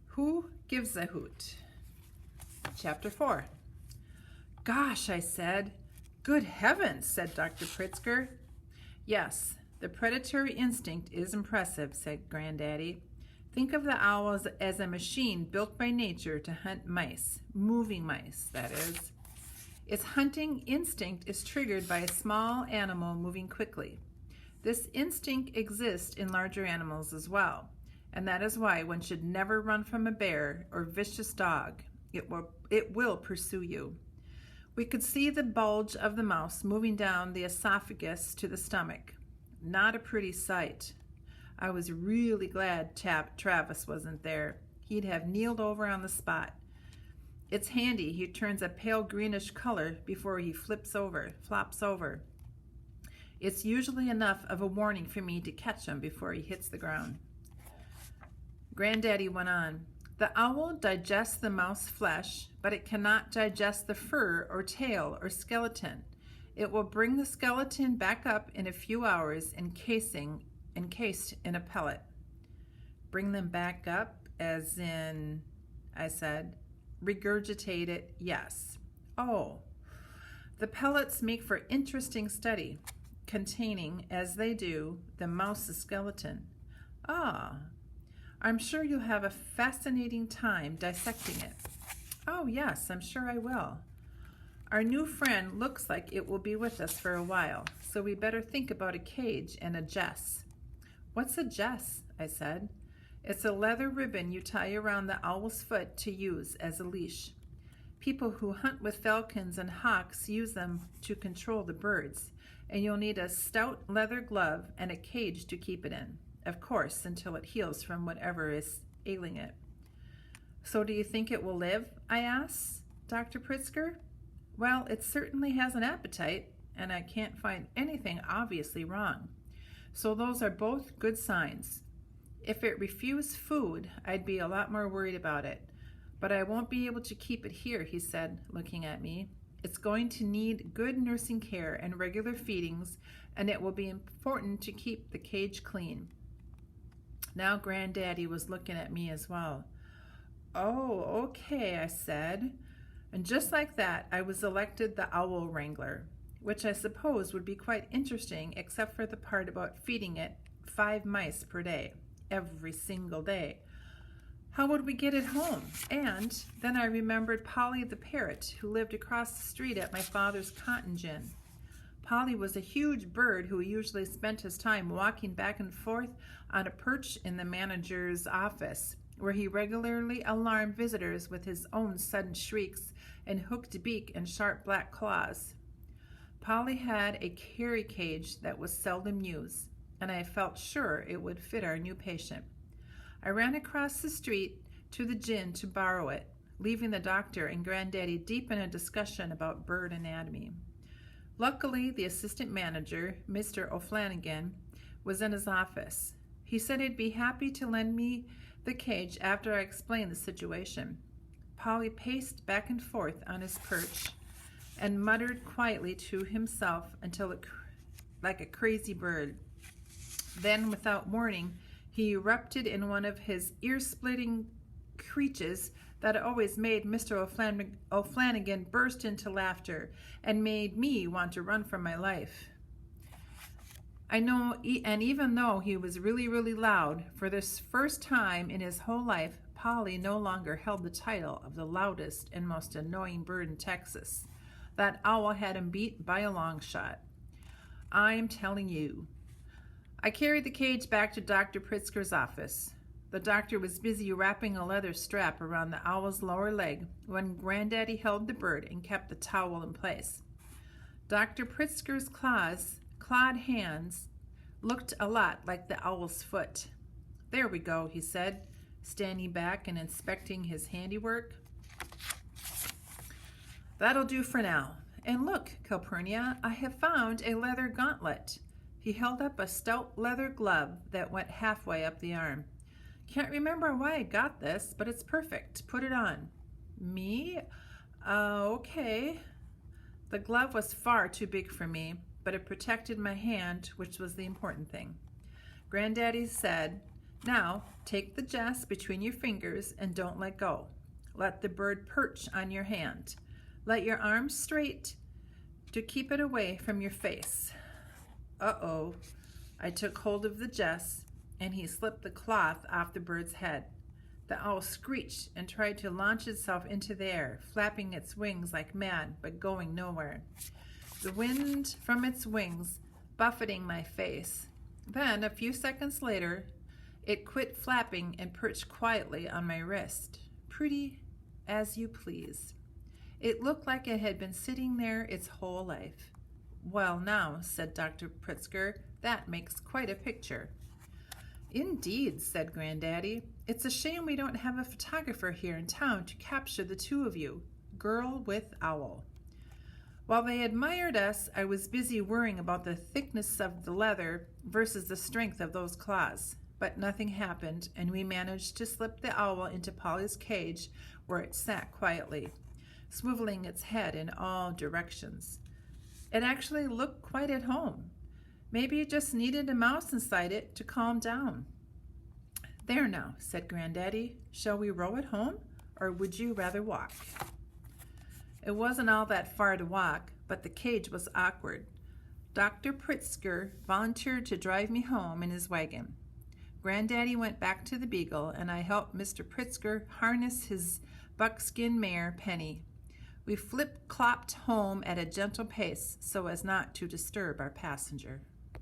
Who gives a hoot? Chapter 4. Gosh, I said. Good heavens, said Dr. Pritzker. Yes, the predatory instinct is impressive, said Granddaddy. Think of the owl as a machine built by nature to hunt mice, moving mice, that is. Its hunting instinct is triggered by a small animal moving quickly. This instinct exists in larger animals as well, and that is why one should never run from a bear or vicious dog. It will pursue you. We could see the bulge of the mouse moving down the esophagus to the stomach. Not a pretty sight. I was really glad Travis wasn't there. He'd have kneeled over on the spot. It's handy he turns a pale greenish color before he flops over. It's usually enough of a warning for me to catch him before he hits the ground. Granddaddy went on. The owl digests the mouse flesh, but it cannot digest the fur or tail or skeleton. It will bring the skeleton back up in a few hours encased in a pellet. Bring them back up, as in, I said. Regurgitate it, yes. Oh, the pellets make for interesting study, containing, as they do, the mouse's skeleton. Ah, I'm sure you'll have a fascinating time dissecting it. Oh, yes, I'm sure I will. Our new friend looks like it will be with us for a while, so we better think about a cage and a jess. What's a jess? I said. It's a leather ribbon you tie around the owl's foot to use as a leash. People who hunt with falcons and hawks use them to control the birds, and you'll need a stout leather glove and a cage to keep it in, of course, until it heals from whatever is ailing it. So do you think it will live? I asked Dr. Pritzker. Well, it certainly has an appetite, and I can't find anything obviously wrong. So those are both good signs. If it refused food, I'd be a lot more worried about it. But I won't be able to keep it here, he said, looking at me. It's going to need good nursing care and regular feedings, and it will be important to keep the cage clean. Now Granddaddy was looking at me as well. Oh, okay, I said. And just like that, I was elected the owl wrangler, which I suppose would be quite interesting except for the part about feeding it 5 mice per day, every single day. How would we get it home? And then I remembered Polly the parrot, who lived across the street at my father's cotton gin. Polly was a huge bird who usually spent his time walking back and forth on a perch in the manager's office, where he regularly alarmed visitors with his own sudden shrieks and hooked beak and sharp black claws. Polly had a carry cage that was seldom used, and I felt sure it would fit our new patient. I ran across the street to the gin to borrow it, leaving the doctor and Granddaddy deep in a discussion about bird anatomy. Luckily, the assistant manager, Mr. O'Flanagan, was in his office. He said he'd be happy to lend me the cage after I explained the situation. Polly paced back and forth on his perch and muttered quietly to himself like a crazy bird. Then, without warning, he erupted in one of his ear-splitting screeches that always made Mr. O'Flanagan burst into laughter and made me want to run for my life. I know, and even though he was really, really loud, for this first time in his whole life, Polly no longer held the title of the loudest and most annoying bird in Texas. That owl had him beat by a long shot. I'm telling you. I carried the cage back to Dr. Pritzker's office. The doctor was busy wrapping a leather strap around the owl's lower leg when Granddaddy held the bird and kept the towel in place. Dr. Pritzker's clawed hands looked a lot like the owl's foot. There we go, he said, standing back and inspecting his handiwork. That'll do for now. And look, Calpurnia, I have found a leather gauntlet. He held up a stout leather glove that went halfway up the arm. Can't remember why I got this, but it's perfect. Put it on. Me? Okay. The glove was far too big for me, but it protected my hand, which was the important thing. Granddaddy said, Now, take the Jess between your fingers and don't let go. Let the bird perch on your hand. Let your arms straight to keep it away from your face. Uh-oh. I took hold of the Jess, and he slipped the cloth off the bird's head. The owl screeched and tried to launch itself into the air, flapping its wings like mad, but going nowhere. The wind from its wings buffeting my face. Then, a few seconds later, it quit flapping and perched quietly on my wrist. Pretty as you please. It looked like it had been sitting there its whole life. Well now, said Dr. Pritzker, that makes quite a picture. Indeed, said Granddaddy. It's a shame we don't have a photographer here in town to capture the two of you, girl with owl. While they admired us, I was busy worrying about the thickness of the leather versus the strength of those claws. But nothing happened, and we managed to slip the owl into Polly's cage, where it sat quietly, swiveling its head in all directions. It actually looked quite at home. Maybe it just needed a mouse inside it to calm down. There now, said Granddaddy. Shall we row it home, or would you rather walk? It wasn't all that far to walk, but the cage was awkward. Dr. Pritzker volunteered to drive me home in his wagon. Granddaddy went back to the Beagle, and I helped Mr. Pritzker harness his buckskin mare, Penny. We flip-clopped home at a gentle pace so as not to disturb our passenger.